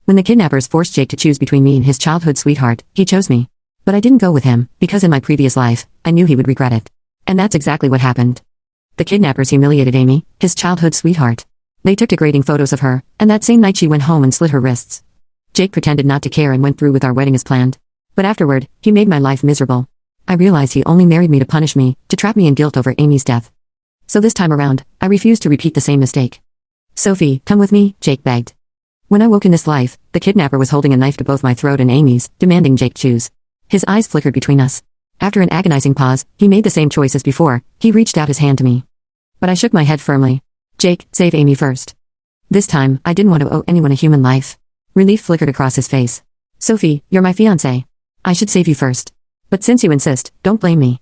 When the kidnappers forced Jake to choose between me and his childhood sweetheart, he chose me. But I didn't go with him, because in my previous life, I knew he would regret it. And that's exactly what happened. The kidnappers humiliated Amy, his childhood sweetheart. They took degrading photos of her, and that same night she went home and slit her wrists. Jake pretended not to care and went through with our wedding as planned. But afterward, he made my life miserable. I realized he only married me to punish me, to trap me in guilt over Amy's death. So this time around, I refused to repeat the same mistake. Sophie, come with me, Jake begged. When I woke in this life, the kidnapper was holding a knife to both my throat and Amy's, demanding Jake choose. His eyes flickered between us. After an agonizing pause, he made the same choice as before. He reached out his hand to me. But I shook my head firmly. Jake, save Amy first. This time, I didn't want to owe anyone a human life. Relief flickered across his face. Sophie, you're my fiancée. I should save you first. But since you insist, don't blame me.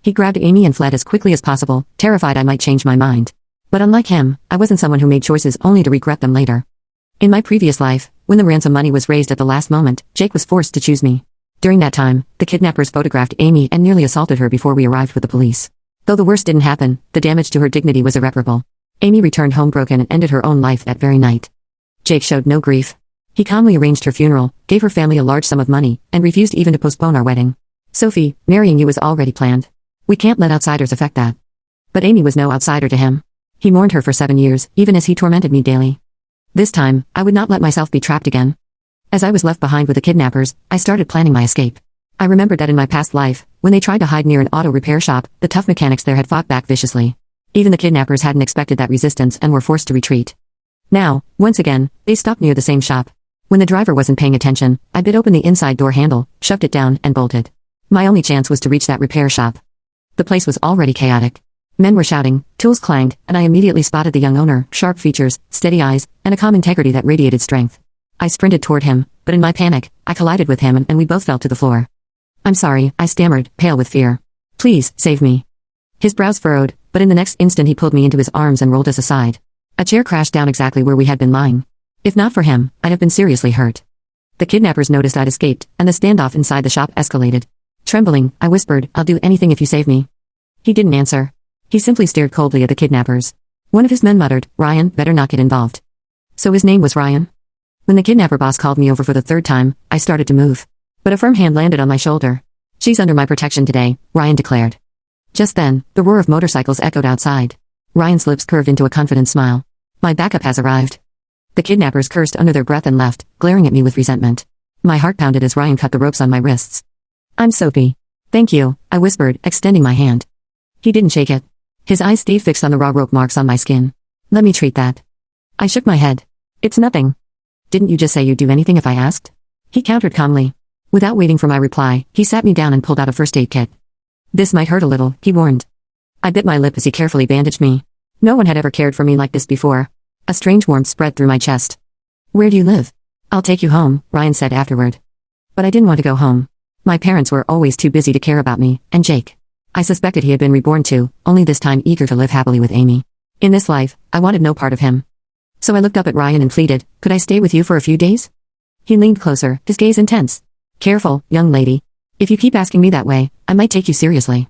He grabbed Amy and fled as quickly as possible, terrified I might change my mind. But unlike him, I wasn't someone who made choices only to regret them later. In my previous life, when the ransom money was raised at the last moment, Jake was forced to choose me. During that time, the kidnappers photographed Amy and nearly assaulted her before we arrived with the police. Though the worst didn't happen, the damage to her dignity was irreparable. Amy returned home broken and ended her own life that very night. Jake showed no grief. He calmly arranged her funeral, gave her family a large sum of money, and refused even to postpone our wedding. Sophie, marrying you was already planned. We can't let outsiders affect that. But Amy was no outsider to him. He mourned her for 7 years, even as he tormented me daily. This time, I would not let myself be trapped again. As I was left behind with the kidnappers, I started planning my escape. I remembered that in my past life, when they tried to hide near an auto repair shop, the tough mechanics there had fought back viciously. Even the kidnappers hadn't expected that resistance and were forced to retreat. Now, once again, they stopped near the same shop. When the driver wasn't paying attention, I bit open the inside door handle, shoved it down, and bolted. My only chance was to reach that repair shop. The place was already chaotic. Men were shouting, tools clanged, and I immediately spotted the young owner, sharp features, steady eyes, and a calm integrity that radiated strength. I sprinted toward him, but in my panic, I collided with him and we both fell to the floor. I'm sorry, I stammered, pale with fear. Please, save me. His brows furrowed, but in the next instant he pulled me into his arms and rolled us aside. A chair crashed down exactly where we had been lying. If not for him, I'd have been seriously hurt. The kidnappers noticed I'd escaped, and the standoff inside the shop escalated. Trembling, I whispered, I'll do anything if you save me. He didn't answer. He simply stared coldly at the kidnappers. One of his men muttered, Ryan, better not get involved. So his name was Ryan? When the kidnapper boss called me over for the 3rd time, I started to move. But a firm hand landed on my shoulder. She's under my protection today, Ryan declared. Just then, the roar of motorcycles echoed outside. Ryan's lips curved into a confident smile. My backup has arrived. The kidnappers cursed under their breath and left, glaring at me with resentment. My heart pounded as Ryan cut the ropes on my wrists. I'm Sophie. Thank you, I whispered, extending my hand. He didn't shake it. His eyes stayed fixed on the raw rope marks on my skin. Let me treat that. I shook my head. It's nothing. Didn't you just say you'd do anything if I asked? He countered calmly. Without waiting for my reply, he sat me down and pulled out a first aid kit. This might hurt a little, he warned. I bit my lip as he carefully bandaged me. No one had ever cared for me like this before. A strange warmth spread through my chest. Where do you live? I'll take you home, Ryan said afterward. But I didn't want to go home. My parents were always too busy to care about me, and Jake. I suspected he had been reborn too, only this time eager to live happily with Amy. In this life, I wanted no part of him. So I looked up at Ryan and pleaded, could I stay with you for a few days? He leaned closer, his gaze intense. Careful, young lady. If you keep asking me that way, I might take you seriously.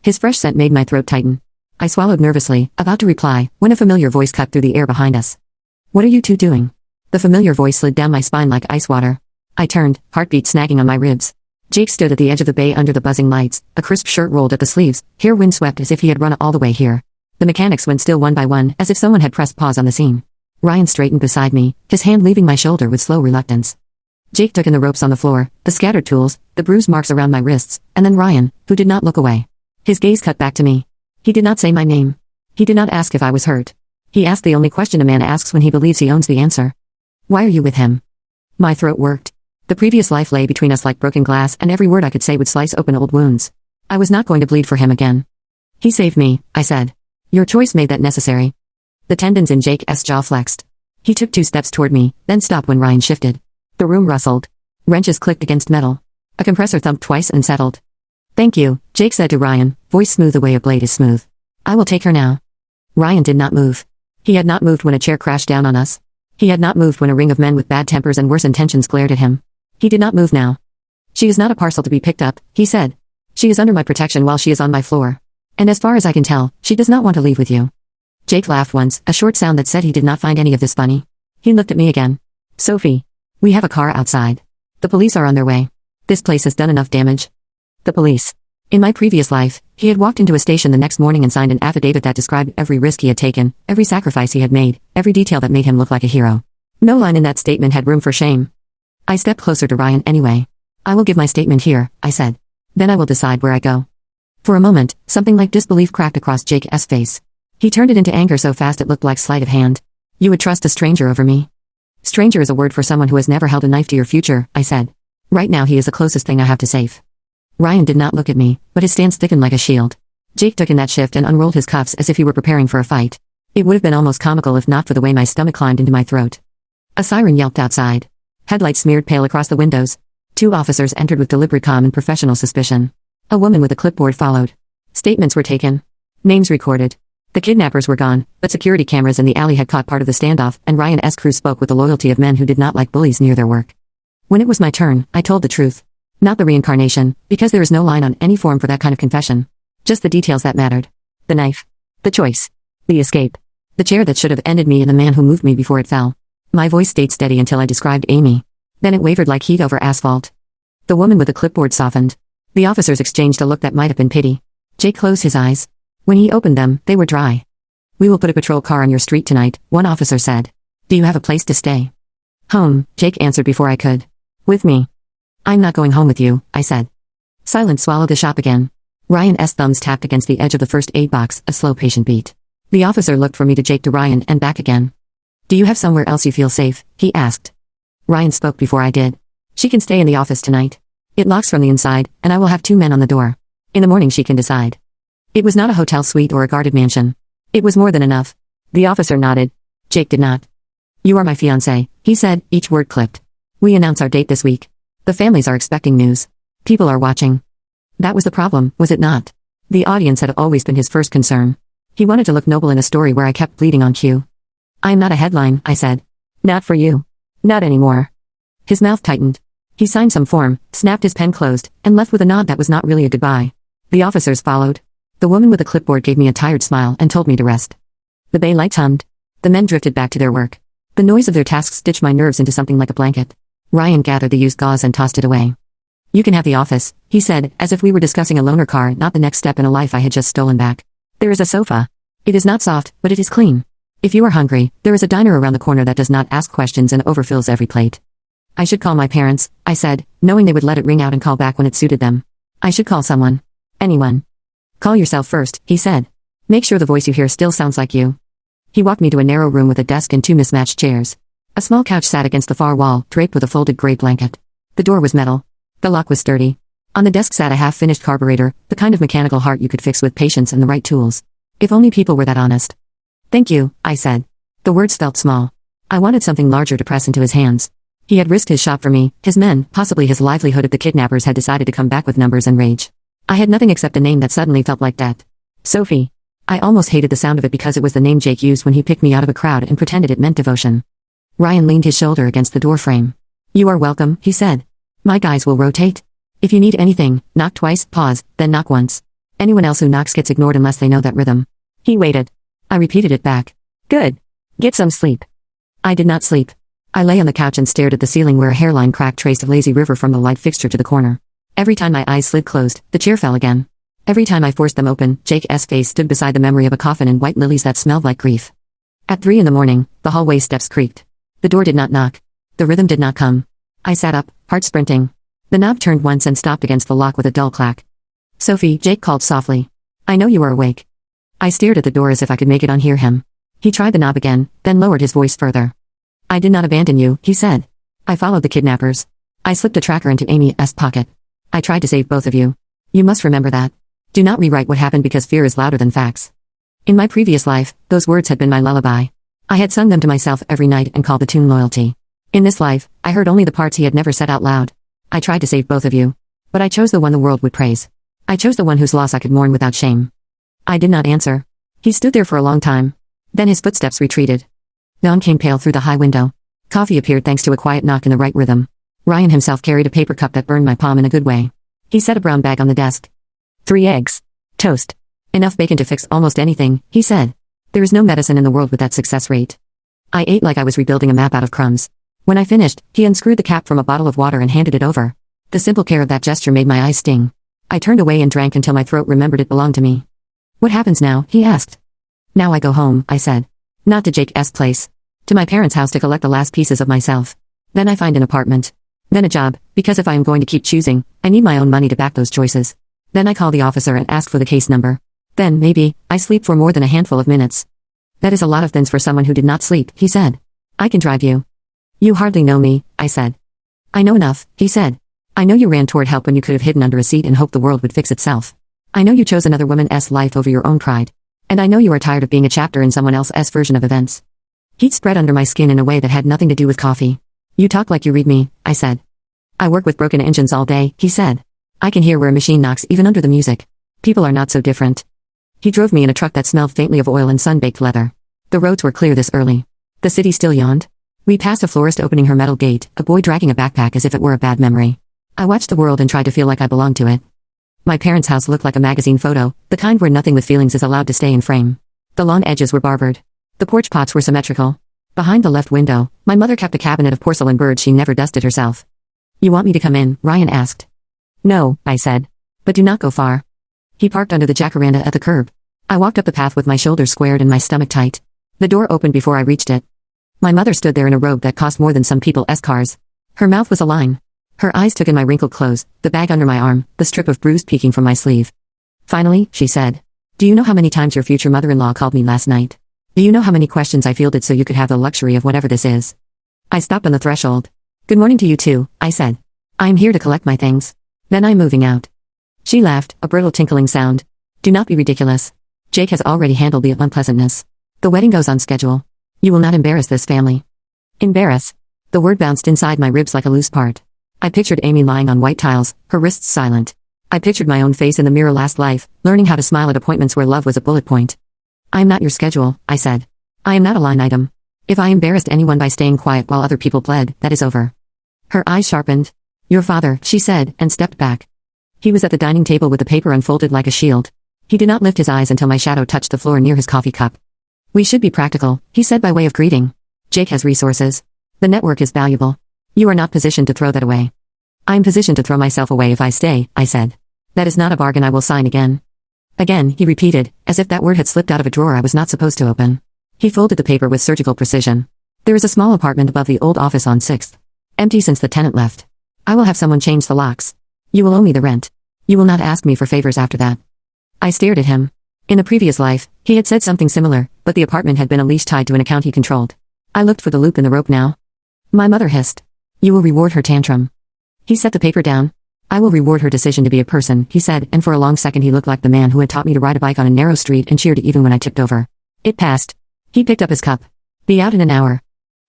His fresh scent made my throat tighten. I swallowed nervously, about to reply, when a familiar voice cut through the air behind us. What are you two doing? The familiar voice slid down my spine like ice water. I turned, heartbeat snagging on my ribs. Jake stood at the edge of the bay under the buzzing lights, a crisp shirt rolled at the sleeves, hair windswept as if he had run all the way here. The mechanics went still one by one, as if someone had pressed pause on the scene. Ryan straightened beside me, his hand leaving my shoulder with slow reluctance. Jake took in the ropes on the floor, the scattered tools, the bruised marks around my wrists, and then Ryan, who did not look away. His gaze cut back to me. He did not say my name. He did not ask if I was hurt. He asked the only question a man asks when he believes he owns the answer. Why are you with him? My throat worked. The previous life lay between us like broken glass, and every word I could say would slice open old wounds. I was not going to bleed for him again. He saved me, I said. Your choice made that necessary. The tendons in Jake's jaw flexed. He took 2 steps toward me, then stopped when Ryan shifted. The room rustled. Wrenches clicked against metal. A compressor thumped twice and settled. Thank you, Jake said to Ryan, voice smooth the way a blade is smooth. I will take her now. Ryan did not move. He had not moved when a chair crashed down on us. He had not moved when a ring of men with bad tempers and worse intentions glared at him. He did not move now. She is not a parcel to be picked up, he said. She is under my protection while she is on my floor. And as far as I can tell, she does not want to leave with you. Jake laughed once, a short sound that said he did not find any of this funny. He looked at me again. Sophie. We have a car outside. The police are on their way. This place has done enough damage. The police. In my previous life, he had walked into a station the next morning and signed an affidavit that described every risk he had taken, every sacrifice he had made, every detail that made him look like a hero. No line in that statement had room for shame. I stepped closer to Ryan anyway. I will give my statement here, I said. Then I will decide where I go. For a moment, something like disbelief cracked across Jake's face. He turned it into anger so fast it looked like sleight of hand. You would trust a stranger over me? Stranger is a word for someone who has never held a knife to your future, I said. Right now he is the closest thing I have to safe. Ryan did not look at me, but his stance thickened like a shield. Jake took in that shift and unrolled his cuffs as if he were preparing for a fight. It would have been almost comical if not for the way my stomach climbed into my throat. A siren yelped outside. Headlights smeared pale across the windows. 2 officers entered with deliberate calm and professional suspicion. A woman with a clipboard followed. Statements were taken. Names recorded. The kidnappers were gone, but security cameras in the alley had caught part of the standoff, and Ryan's crew spoke with the loyalty of men who did not like bullies near their work. When it was my turn, I told the truth. Not the reincarnation, because there is no line on any form for that kind of confession. Just the details that mattered. The knife. The choice. The escape. The chair that should have ended me and the man who moved me before it fell. My voice stayed steady until I described Amy. Then it wavered like heat over asphalt. The woman with the clipboard softened. The officers exchanged a look that might have been pity. Jake closed his eyes. When he opened them, they were dry. We will put a patrol car on your street tonight, one officer said. Do you have a place to stay? Home, Jake answered before I could. With me. I'm not going home with you, I said. Silence swallowed the shop again. Ryan's thumbs tapped against the edge of the first aid box, a slow patient beat. The officer looked from me to Jake to Ryan and back again. Do you have somewhere else you feel safe? He asked. Ryan spoke before I did. She can stay in the office tonight. It locks from the inside, and I will have 2 men on the door. In the morning she can decide. It was not a hotel suite or a guarded mansion. It was more than enough. The officer nodded. Jake did not. You are my fiancé, he said, each word clipped. We announce our date this week. The families are expecting news. People are watching. That was the problem, was it not? The audience had always been his first concern. He wanted to look noble in a story where I kept bleeding on cue. I am not a headline, I said. Not for you. Not anymore. His mouth tightened. He signed some form, snapped his pen closed, and left with a nod that was not really a goodbye. The officers followed. The woman with the clipboard gave me a tired smile and told me to rest. The bay lights hummed. The men drifted back to their work. The noise of their tasks stitched my nerves into something like a blanket. Ryan gathered the used gauze and tossed it away. You can have the office, he said, as if we were discussing a loaner car, not the next step in a life I had just stolen back. There is a sofa. It is not soft, but it is clean. If you are hungry, there is a diner around the corner that does not ask questions and overfills every plate. I should call my parents, I said, knowing they would let it ring out and call back when it suited them. I should call someone. Anyone. Call yourself first, he said. Make sure the voice you hear still sounds like you. He walked me to a narrow room with a desk and 2 mismatched chairs. A small couch sat against the far wall, draped with a folded gray blanket. The door was metal. The lock was sturdy. On the desk sat a half-finished carburetor, the kind of mechanical heart you could fix with patience and the right tools. If only people were that honest. Thank you, I said. The words felt small. I wanted something larger to press into his hands. He had risked his shop for me, his men, possibly his livelihood if the kidnappers had decided to come back with numbers and rage. I had nothing except a name that suddenly felt like death. Sophie. I almost hated the sound of it because it was the name Jake used when he picked me out of a crowd and pretended it meant devotion. Ryan leaned his shoulder against the door frame. You are welcome, he said. My guys will rotate. If you need anything, knock twice, pause, then knock once. Anyone else who knocks gets ignored unless they know that rhythm. He waited. I repeated it back. Good. Get some sleep. I did not sleep. I lay on the couch and stared at the ceiling where a hairline crack traced a lazy river from the light fixture to the corner. Every time my eyes slid closed, the chair fell again. Every time I forced them open, Jake's face stood beside the memory of a coffin and white lilies that smelled like grief. At 3 in the morning, the hallway steps creaked. The door did not knock. The rhythm did not come. I sat up, heart sprinting. The knob turned once and stopped against the lock with a dull clack. Sophie, Jake called softly. I know you are awake. I stared at the door as if I could make it unhear him. He tried the knob again, then lowered his voice further. I did not abandon you, he said. I followed the kidnappers. I slipped a tracker into Amy's pocket. I tried to save both of you. You must remember that. Do not rewrite what happened because fear is louder than facts. In my previous life, those words had been my lullaby. I had sung them to myself every night and called the tune loyalty. In this life, I heard only the parts he had never said out loud. I tried to save both of you. But I chose the one the world would praise. I chose the one whose loss I could mourn without shame. I did not answer. He stood there for a long time. Then his footsteps retreated. Dawn came pale through the high window. Coffee appeared thanks to a quiet knock in the right rhythm. Ryan himself carried a paper cup that burned my palm in a good way. He set a brown bag on the desk. 3 eggs. Toast. Enough bacon to fix almost anything, he said. There is no medicine in the world with that success rate. I ate like I was rebuilding a map out of crumbs. When I finished, he unscrewed the cap from a bottle of water and handed it over. The simple care of that gesture made my eyes sting. I turned away and drank until my throat remembered it belonged to me. What happens now? He asked. Now I go home, I said. Not to Jake's place. To my parents' house to collect the last pieces of myself. Then I find an apartment. Then a job, because if I am going to keep choosing, I need my own money to back those choices. Then I call the officer and ask for the case number. Then, maybe, I sleep for more than a handful of minutes. That is a lot of things for someone who did not sleep, he said. I can drive you. You hardly know me, I said. I know enough, he said. I know you ran toward help when you could have hidden under a seat and hoped the world would fix itself. I know you chose another woman's life over your own pride. And I know you are tired of being a chapter in someone else's version of events. Heat spread under my skin in a way that had nothing to do with coffee. You talk like you read me, I said. I work with broken engines all day, he said. I can hear where a machine knocks even under the music. People are not so different. He drove me in a truck that smelled faintly of oil and sun-baked leather. The roads were clear this early. The city still yawned. We passed a florist opening her metal gate, a boy dragging a backpack as if it were a bad memory. I watched the world and tried to feel like I belonged to it. My parents' house looked like a magazine photo, the kind where nothing with feelings is allowed to stay in frame. The lawn edges were barbered. The porch pots were symmetrical. Behind the left window, my mother kept a cabinet of porcelain birds she never dusted herself. You want me to come in? Ryan asked. No, I said. But do not go far. He parked under the jacaranda at the curb. I walked up the path with my shoulders squared and my stomach tight. The door opened before I reached it. My mother stood there in a robe that cost more than some people's cars. Her mouth was a line. Her eyes took in my wrinkled clothes, the bag under my arm, the strip of bruise peeking from my sleeve. Finally, she said. Do you know how many times your future mother-in-law called me last night? Do you know how many questions I fielded so you could have the luxury of whatever this is? I stopped on the threshold. Good morning to you too, I said. I'm here to collect my things. Then I'm moving out. She laughed, a brittle tinkling sound. Do not be ridiculous. Jake has already handled the unpleasantness. The wedding goes on schedule. You will not embarrass this family. Embarrass. The word bounced inside my ribs like a loose part. I pictured Amy lying on white tiles, her wrists silent. I pictured my own face in the mirror last life, learning how to smile at appointments where love was a bullet point. I am not your schedule, I said. I am not a line item. If I embarrassed anyone by staying quiet while other people bled, that is over. Her eyes sharpened. Your father, she said, and stepped back. He was at the dining table with the paper unfolded like a shield. He did not lift his eyes until my shadow touched the floor near his coffee cup. We should be practical, he said by way of greeting. Jake has resources. The network is valuable. You are not positioned to throw that away. I am positioned to throw myself away if I stay, I said. That is not a bargain I will sign again. Again, he repeated, as if that word had slipped out of a drawer I was not supposed to open. He folded the paper with surgical precision. There is a small apartment above the old office on 6th. Empty since the tenant left. I will have someone change the locks. You will owe me the rent. You will not ask me for favors after that. I stared at him. In a previous life, he had said something similar, but the apartment had been a leash tied to an account he controlled. I looked for the loop in the rope now. My mother hissed. You will reward her tantrum. He set the paper down. I will reward her decision to be a person, he said, and for a long second he looked like the man who had taught me to ride a bike on a narrow street and cheered even when I tipped over. It passed. He picked up his cup. Be out in an hour.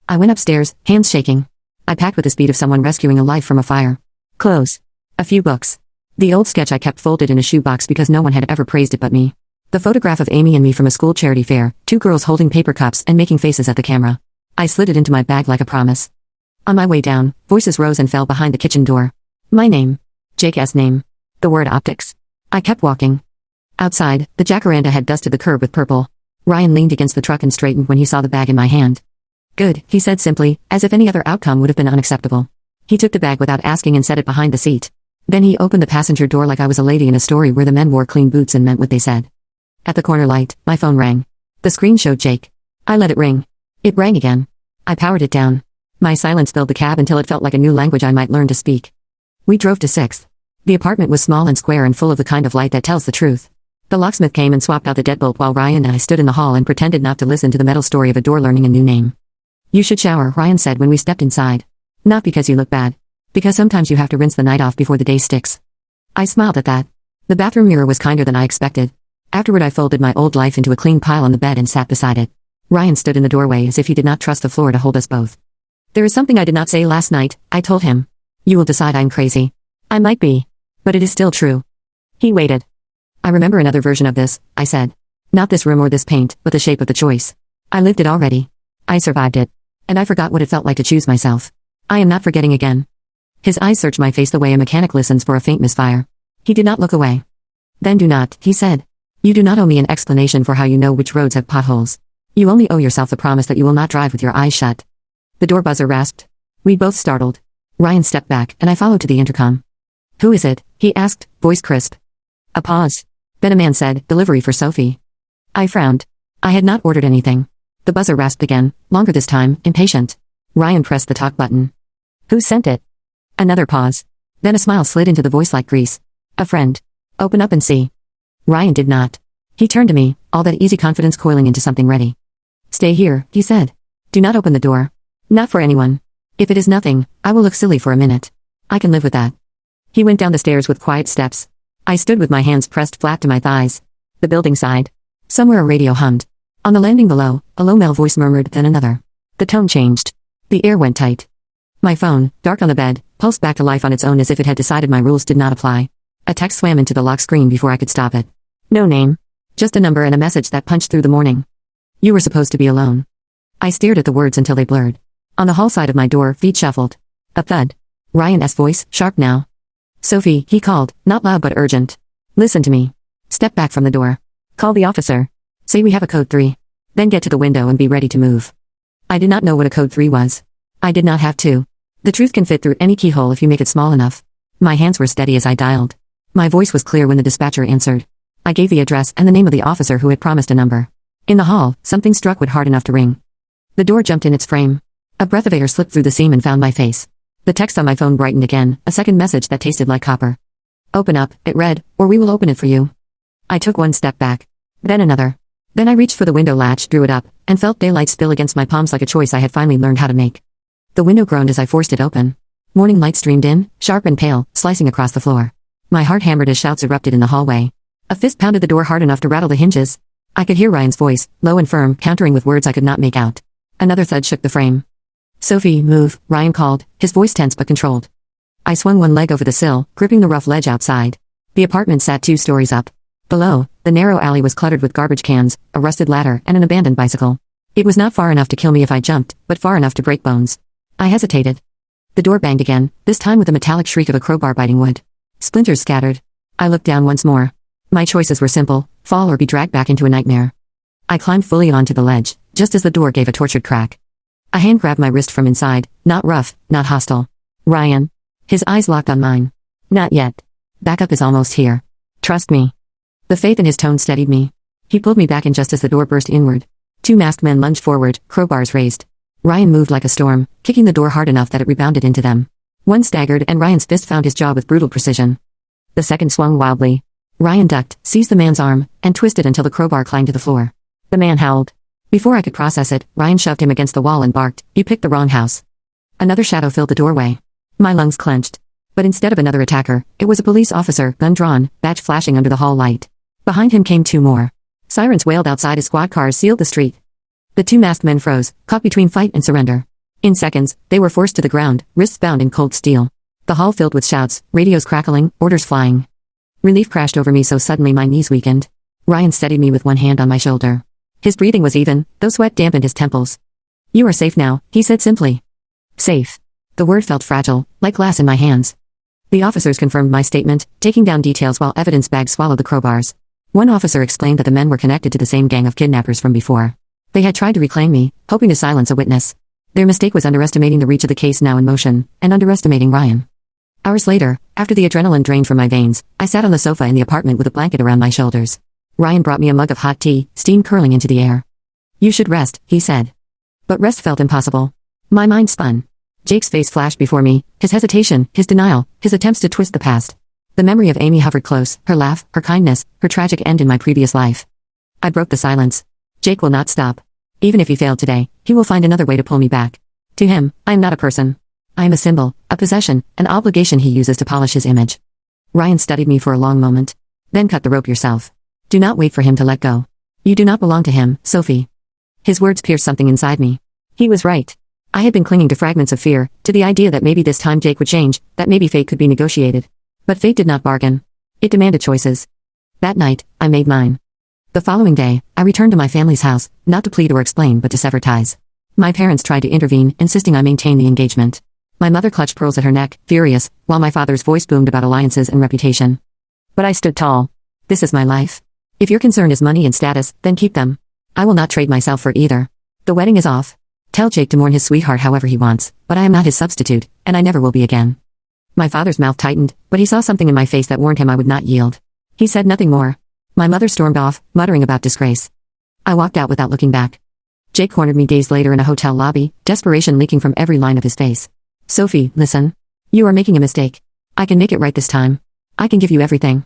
I went upstairs, hands shaking. I packed with the speed of someone rescuing a life from a fire. Clothes. A few books. The old sketch I kept folded in a shoebox because no one had ever praised it but me. The photograph of Amy and me from a school charity fair, 2 girls holding paper cups and making faces at the camera. I slid it into my bag like a promise. On my way down, voices rose and fell behind the kitchen door. My name. Jake's name. The word optics. I kept walking. Outside, the jacaranda had dusted the curb with purple. Ryan leaned against the truck and straightened when he saw the bag in my hand. Good, he said simply, as if any other outcome would have been unacceptable. He took the bag without asking and set it behind the seat. Then he opened the passenger door like I was a lady in a story where the men wore clean boots and meant what they said. At the corner light, my phone rang. The screen showed Jake. I let it ring. It rang again. I powered it down. My silence filled the cab until it felt like a new language I might learn to speak. We drove to 6th. The apartment was small and square and full of the kind of light that tells the truth. The locksmith came and swapped out the deadbolt while Ryan and I stood in the hall and pretended not to listen to the metal story of a door learning a new name. You should shower, Ryan said when we stepped inside. Not because you look bad. Because sometimes you have to rinse the night off before the day sticks. I smiled at that. The bathroom mirror was kinder than I expected. Afterward I folded my old life into a clean pile on the bed and sat beside it. Ryan stood in the doorway as if he did not trust the floor to hold us both. There is something I did not say last night, I told him. You will decide I'm crazy. I might be. But it is still true. He waited. I remember another version of this, I said. Not this room or this paint, but the shape of the choice. I lived it already. I survived it. And I forgot what it felt like to choose myself. I am not forgetting again. His eyes searched my face the way a mechanic listens for a faint misfire. He did not look away. Then do not, he said. You do not owe me an explanation for how you know which roads have potholes. You only owe yourself the promise that you will not drive with your eyes shut. The door buzzer rasped. We both startled. Ryan stepped back, and I followed to the intercom. "Who is it?" he asked, voice crisp. A pause. Then a man said, "Delivery for Sophie." I frowned. I had not ordered anything. The buzzer rasped again, longer this time, impatient. Ryan pressed the talk button. "Who sent it?" Another pause. Then a smile slid into the voice like grease. "A friend. Open up and see." Ryan did not. He turned to me, all that easy confidence coiling into something ready. "Stay here," he said. "Do not open the door. Not for anyone. If it is nothing, I will look silly for a minute. I can live with that." He went down the stairs with quiet steps. I stood with my hands pressed flat to my thighs. The building sighed. Somewhere a radio hummed. On the landing below, a low male voice murmured, then another. The tone changed. The air went tight. My phone, dark on the bed, pulsed back to life on its own as if it had decided my rules did not apply. A text swam into the lock screen before I could stop it. No name. Just a number and a message that punched through the morning. "You were supposed to be alone." I stared at the words until they blurred. On the hall side of my door, feet shuffled. A thud. Ryan's voice, sharp now. "Sophie," he called, not loud but urgent. "Listen to me. Step back from the door. Call the officer. Say we have a code 3. Then get to the window and be ready to move." I did not know what a code 3 was. I did not have to. The truth can fit through any keyhole if you make it small enough. My hands were steady as I dialed. My voice was clear when the dispatcher answered. I gave the address and the name of the officer who had promised a number. In the hall, something struck wood hard enough to ring. The door jumped in its frame. A breath of air slipped through the seam and found my face. The text on my phone brightened again, a second message that tasted like copper. "Open up," it read, "or we will open it for you." I took one step back. Then another. Then I reached for the window latch, drew it up, and felt daylight spill against my palms like a choice I had finally learned how to make. The window groaned as I forced it open. Morning light streamed in, sharp and pale, slicing across the floor. My heart hammered as shouts erupted in the hallway. A fist pounded the door hard enough to rattle the hinges. I could hear Ryan's voice, low and firm, countering with words I could not make out. Another thud shook the frame. "Sophie, move," Ryan called, his voice tense but controlled. I swung one leg over the sill, gripping the rough ledge outside. The apartment sat 2 stories up. Below, the narrow alley was cluttered with garbage cans, a rusted ladder, and an abandoned bicycle. It was not far enough to kill me if I jumped, but far enough to break bones. I hesitated. The door banged again, this time with the metallic shriek of a crowbar biting wood. Splinters scattered. I looked down once more. My choices were simple: fall or be dragged back into a nightmare. I climbed fully onto the ledge, just as the door gave a tortured crack. A hand grabbed my wrist from inside, not rough, not hostile. "Ryan." His eyes locked on mine. "Not yet. Backup is almost here. Trust me." The faith in his tone steadied me. He pulled me back in just as the door burst inward. 2 masked men lunged forward, crowbars raised. Ryan moved like a storm, kicking the door hard enough that it rebounded into them. One staggered and Ryan's fist found his jaw with brutal precision. The second swung wildly. Ryan ducked, seized the man's arm, and twisted until the crowbar clanged to the floor. The man howled. Before I could process it, Ryan shoved him against the wall and barked, "You picked the wrong house." Another shadow filled the doorway. My lungs clenched. But instead of another attacker, it was a police officer, gun drawn, badge flashing under the hall light. Behind him came 2 more. Sirens wailed outside as squad cars sealed the street. The 2 masked men froze, caught between fight and surrender. In seconds, they were forced to the ground, wrists bound in cold steel. The hall filled with shouts, radios crackling, orders flying. Relief crashed over me so suddenly my knees weakened. Ryan steadied me with one hand on my shoulder. His breathing was even, though sweat dampened his temples. "You are safe now," he said simply. Safe. The word felt fragile, like glass in my hands. The officers confirmed my statement, taking down details while evidence bags swallowed the crowbars. One officer explained that the men were connected to the same gang of kidnappers from before. They had tried to reclaim me, hoping to silence a witness. Their mistake was underestimating the reach of the case now in motion, and underestimating Ryan. Hours later, after the adrenaline drained from my veins, I sat on the sofa in the apartment with a blanket around my shoulders. Ryan brought me a mug of hot tea, steam curling into the air. "You should rest," he said. But rest felt impossible. My mind spun. Jake's face flashed before me, his hesitation, his denial, his attempts to twist the past. The memory of Amy hovered close, her laugh, her kindness, her tragic end in my previous life. I broke the silence. Jake will not stop. Even if he failed today, he will find another way to pull me back. To him, I am not a person. I am a symbol, a possession, an obligation he uses to polish his image. Ryan studied me for a long moment. Then cut the rope yourself. Do not wait for him to let go. You do not belong to him, Sophie. His words pierced something inside me. He was right. I had been clinging to fragments of fear, to the idea that maybe this time Jake would change, that maybe fate could be negotiated. But fate did not bargain. It demanded choices. That night, I made mine. The following day, I returned to my family's house, not to plead or explain but to sever ties. My parents tried to intervene, insisting I maintain the engagement. My mother clutched pearls at her neck, furious, while my father's voice boomed about alliances and reputation. But I stood tall. This is my life. If your concern is money and status, then keep them. I will not trade myself for either. The wedding is off. Tell Jake to mourn his sweetheart however he wants, but I am not his substitute, and I never will be again. My father's mouth tightened, but he saw something in my face that warned him I would not yield. He said nothing more. My mother stormed off, muttering about disgrace. I walked out without looking back. Jake cornered me days later in a hotel lobby, desperation leaking from every line of his face. Sophie, listen. You are making a mistake. I can make it right this time. I can give you everything.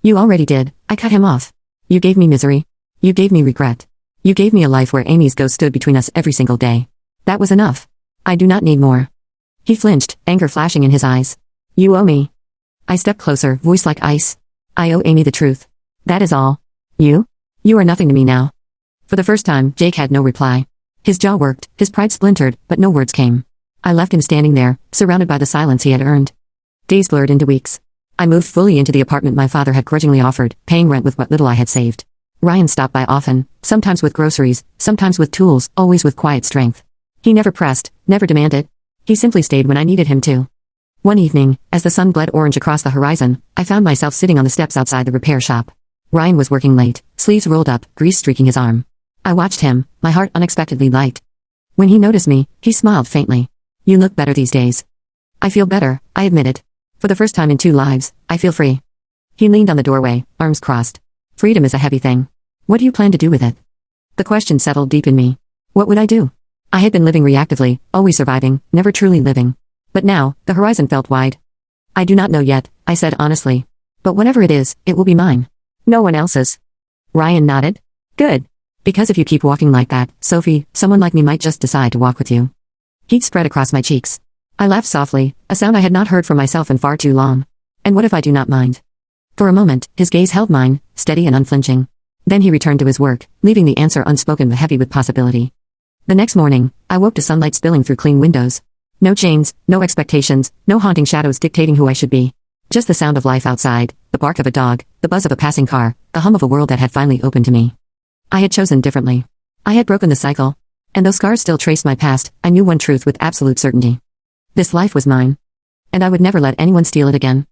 You already did. I cut him off. You gave me misery. You gave me regret. You gave me a life where Amy's ghost stood between us every single day. That was enough. I do not need more. He flinched, anger flashing in his eyes. You owe me. I stepped closer, voice like ice. I owe Amy the truth. That is all. You? You are nothing to me now. For the first time, Jake had no reply. His jaw worked, his pride splintered, but no words came. I left him standing there, surrounded by the silence he had earned. Days blurred into weeks. I moved fully into the apartment my father had grudgingly offered, paying rent with what little I had saved. Ryan stopped by often, sometimes with groceries, sometimes with tools, always with quiet strength. He never pressed, never demanded. He simply stayed when I needed him to. One evening, as the sun bled orange across the horizon, I found myself sitting on the steps outside the repair shop. Ryan was working late, sleeves rolled up, grease streaking his arm. I watched him, my heart unexpectedly light. When he noticed me, he smiled faintly. You look better these days. I feel better, I admitted. For the first time in 2 lives, I feel free. He leaned on the doorway, arms crossed. Freedom is a heavy thing. What do you plan to do with it? The question settled deep in me. What would I do? I had been living reactively, always surviving, never truly living. But now, the horizon felt wide. I do not know yet, I said honestly. But whatever it is, it will be mine. No one else's. Ryan nodded. Good. Because if you keep walking like that, Sophie, someone like me might just decide to walk with you. Heat spread across my cheeks. I laughed softly, a sound I had not heard from myself in far too long. And what if I do not mind? For a moment, his gaze held mine, steady and unflinching. Then he returned to his work, leaving the answer unspoken but heavy with possibility. The next morning, I woke to sunlight spilling through clean windows. No chains, no expectations, no haunting shadows dictating who I should be. Just the sound of life outside, the bark of a dog, the buzz of a passing car, the hum of a world that had finally opened to me. I had chosen differently. I had broken the cycle. And though scars still traced my past, I knew one truth with absolute certainty. This life was mine. And I would never let anyone steal it again.